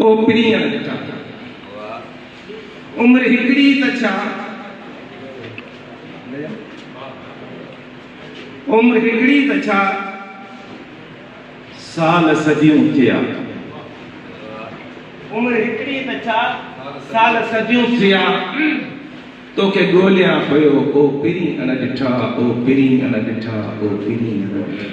ओ पिरीअ ॾिठा उम्र हिकड़ी त छा उम्र हिकड़ी त छा साल सदियूं थिया उम्र हिकड़ी त छा साल सदियूं थिया तोखे ॻोल्हियां पियो ओ पिरीअ ॾिठा ओ पिरीअ ॾिठा ओ पिरीअ ॾिठा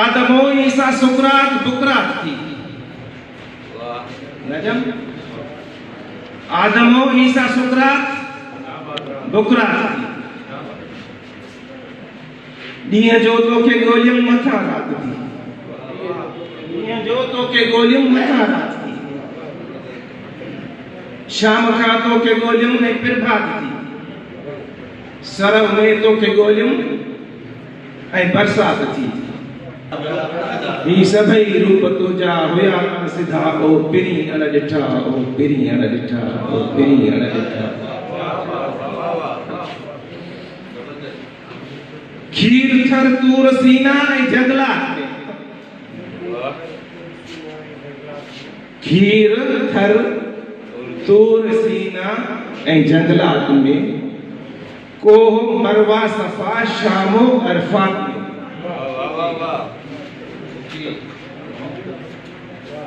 आदमो ईसा सुकरात बुकरात थी नजम आदमो ईसा सुकरात बुकरात थी ॾींहं जो तोखे ॻोल्हियमि मथां राति थी ॾींहं जो तोखे ॻोल्हियमि मथां राति थी शाम खां तोखे ॻोल्हियमि ऐं प्रभात थी सरव में तोखे ॻोल्हियमि ऐं बरसात थी ही सभई रूप तुझा हुया सिधा ओ पिरीअ ॾिठा ओ पिरीअ ॾिठा ओ पिरीअ ॾिठा खीर थर तूर सीना ऐं जंगलात में खीर थर तूर सीना ऐं जंगलात में कोह मरवा सफा शामो अरफात में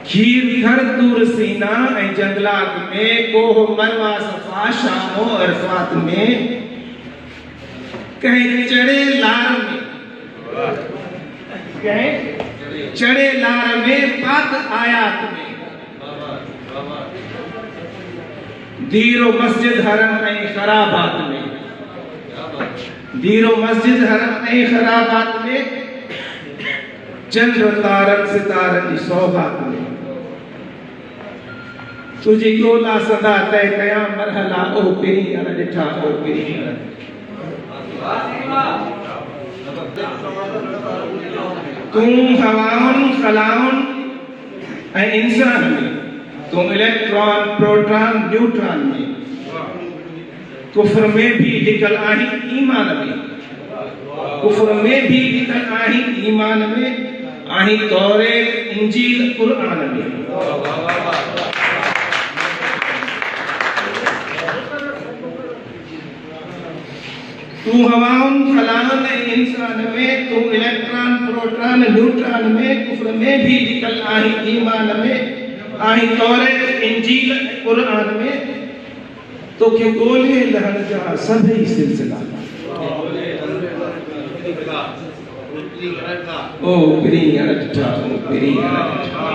खीर थर तूर सीना ऐं जंगलात में कोह मरवा सफा शामो अरफात में कहीं चढ़े लार में कहीं चढ़े लार में पाक आयात में धीरो मस्जिद हरम ऐं खराबात में धीरो मस्जिद हरम ऐं खराबात में चंद्र तारन सितारन जी सौगात में तुझी ॻोल्हा सदा तय कया मरहला ओ पिरीअ ॾिठा ओ पिरीअ तूं हवाउन खलाउन ऐं इंसान में तूं इलेक्ट्रॉन प्रोटॉन न्यूट्रॉन में कुफ्र में भी लिकल आहीं ईमान में कुफ्र में भी लिकल आहीं ईमान में आहीं तौरेत इंजील कुरान में तू हवाउन खलाउन ऐं इंसान में तू इलेक्ट्रॉन प्रोटॉन न्यूट्रॉन में कुफ्र में भी लिकल आहीं ईमान में आहीं तौरेत इंजील कुरान में तोखे ॻोल्हे लहण जा सभई सिलसिला ओ पिरीअ ॾिठा ओ पिरीअ ॾिठा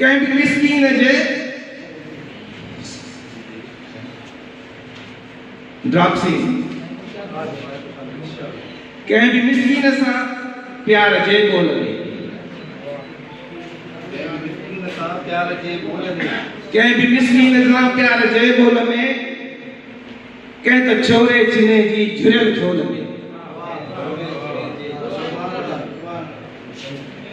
कंहिं बि मिस्कीन जे ड्राप्सी कंहिं बि मिस्कीन सां प्यार जे ॻोल्ह में कंहिं बि मिस्कीन सां प्यार जे ॻोल्ह में कंहिं त छोरे चिने जी झुरियल झोल में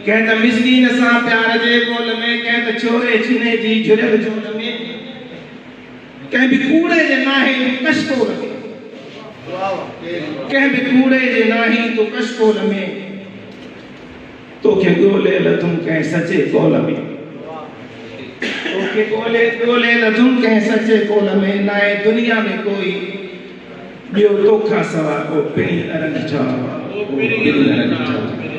कंहिं त मिस्कीन सां प्यार जे ॻोल्ह में कंहिं त छोरे चिने जी झुरियल झोल में कंहिं बि कूड़े जे नाहे तूं कशकोल में कंहिं बि कूड़े जे नाहे तूं कशकोल में तोखे ॻोल्हे लथुम कंहिं सचे कौल में तोखे ॻोल्हे लथुम कंहिं सचे कौल में नाहे दुनिया में कोई ॿियो तोखां सवाइ ओ पिरीअ ॾिठा ओ पिरीअ ॾिठा